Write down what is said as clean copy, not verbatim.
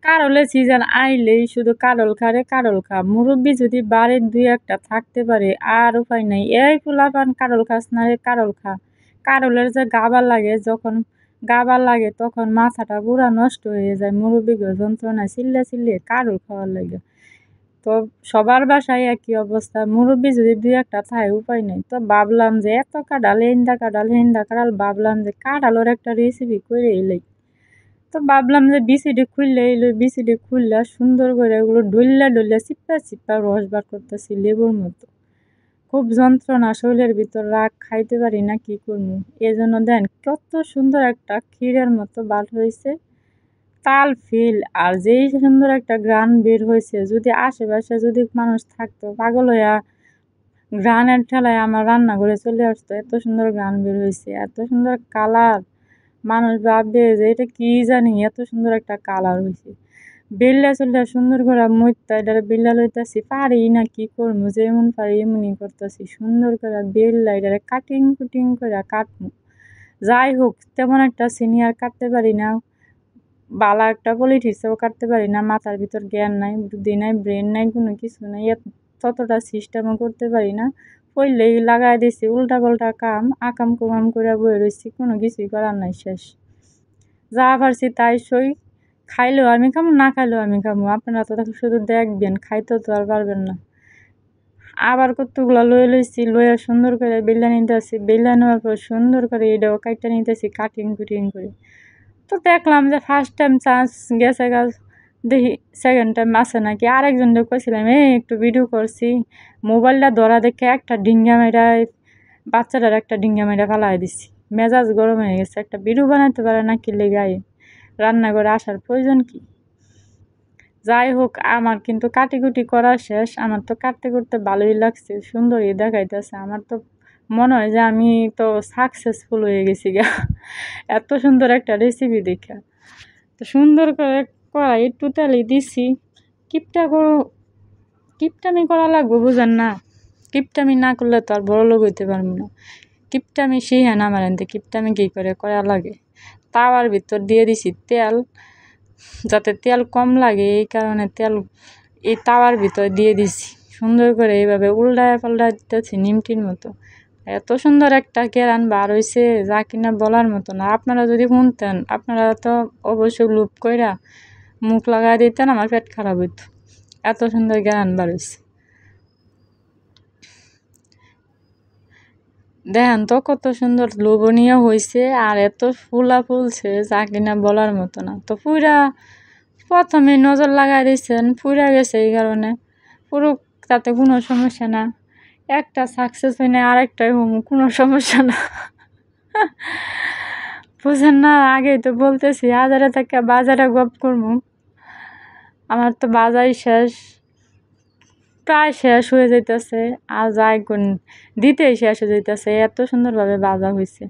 কারলের সিজন আইলেই শুধু কারল খারে কারল খা। মুরব্বি যদি বাড়ির ২-১টা থাকতে পারে আর উপায় নাই। এই পোলাপান কারল খাস না রে কারল খা। কারলের যে গাবা লাগে যখন গাবা লাগে তখন মাথাটা পুরা নষ্ট হয়ে যায় মুরব্বিগো যন্ত্রণায় চিল্লিয়ে কারল খাওয়ার লাগে। তো সবার বাসায় একই অবস্থা। মুরব্বি যদি ২-১টা থাকে উপায় নাই। তো ভাবলাম যে এত কাঁঠাল হেন্দা কাঁঠাল ভাবলাম যে কাঁঠালের একটা রেসিপি কইরেই লই। তো ভাবলাম যে বিচিডি খুললা সুন্দর করে ওগুলো ডললা চিপ্পা রস বার করতেছি লেবুর মতো। খুব যন্ত্রণা শরীরের ভিতর রাগ খাইতে পারি না কি করবো। এজন্য দেন কত সুন্দর একটা ক্ষীরের মতো বার হয়েছে তাল ফিল আর যেই সুন্দর একটা গ্রান বের হয়েছে যদি আশেপাশে যদি মানুষ থাকতো পাগল হইয়া গ্রানের ঠেলায় আমার রান্নাঘরে চলে আসতো। এত সুন্দর গ্রান বের হয়েছে এত সুন্দর কালার মানুষ ভাববে যে এটা কি জানি এত সুন্দর একটা কালার হয়েছে। বেল্লা চুল্লা সুন্দর করে মইত্যা এটারে বেল্লা লইতাছি পারি না কি করবো যেমন পারি এমনই করতেছি সুন্দর করে বেল্লা এটারে কুটিং করে কাটবো। যাই হোক তেমন একটা সিনিয়র কাটতে পারি না বালা একটা পলিটিক্সও কাটতে পারি না মাথার ভিতর জ্ঞান নাই বুদ্ধি নাই ব্রেন নাই কোনো কিছু নাই ততটা সিস্টেমও করতে পারি না। পড়লেই লাগাই দিছি উল্টা পাল্টা কাম আকাম কুকাম করে বয়ে রয়েছি কোনো কিছুই করার নাই শেষ। যা পারছি তাই সই খাইলেও আমি খামো না খাইলেও আমি খামো আপনারা তো শুধু দেখবেন খাইতেও তো আর পারবেন না। আবার কতগুলো লয়ে লইছি লইয়া সুন্দর করে বেল্লা নিতেছি বেল্লা নেওয়ার পর সুন্দর করে এটাও কাটটা নিতেছি কুটিং করে। তো দেখলাম যে ফার্স্ট টাইম চান্স গেছে গাছ দেখি সেকেন্ড টাইম আসে নাকি আরেকজনকে কইছিলাম একটু ভিডিও করছি মোবাইলটা ধরা দেখে একটা ডিঙ্গা মেয়েরায় বাচ্চাটার একটা ডিঙ্গা মেয়েরা ফালাই দিছি। মেজাজ গরম হয়ে গেছে একটা ভিডিও বানাইতে পারে না কি লেগায় রান্নাঘরে আসার প্রয়োজন কি। যাই হোক আমার কিন্তু কাটিকুটি করা শেষ। আমার তো কাটতে করতে ভালোই লাগছে সুন্দরই দেখাইতেছে। আমার তো মনে হয় যে আমি তো সাকসেসফুল হয়ে গেছি গা এত সুন্দর একটা রেসিপি দেখা। তো সুন্দর করে কড়াই একটু তেলে দিছি কিপটামি করা লাগবো বুঝেন না। কিপটামি না করলে তো আর বড় লোক হইতে পারবো না। কিপটামি শিখে না আমার এনতে কিপটামি কী করে করা লাগে। তাওয়ার ভিতর দিয়ে দিছি তেল যাতে তেল কম লাগে এই কারণে তেল এই তাওয়ার ভিতর দিয়ে দিছি সুন্দর করে এইভাবে উল্টায় পাল্টায় দিতেছি নিমটির মতো। এত সুন্দর একটা ঘেরান বার হইছে যা কিনা বলার মতো না। আপনারা যদি শুনতেন আপনারা তো অবশ্যই লুপ কইরা মুখ লাগাই দিতেন আমার পেট খারাপ হইতো। এত সুন্দর ঘেরান বার হইছে দেখেন তো কত সুন্দর লোভনীয় হয়েছে আর এত ফুলা ফুলছে যা কিনা বলার মতো না। তো প্রথমে নজর লাগাই দিয়েছেন ফুরা গেছে এই কারণে পুরো তাতে কোনো সমস্যা না। একটা সাকসেস হয় না আরেকটাই কোনো সমস্যা না বুঝেন না। আগেই তো বলতেছি হাজারে থেকে বাজারে গপ করবো আমার তো বাজাই শেষ প্রায় শেষ হয়ে যাইতেছে আর যাই কোন দিতেই শেষ হয়ে যাইতেছে এত সুন্দরভাবে বাজা হয়েছে।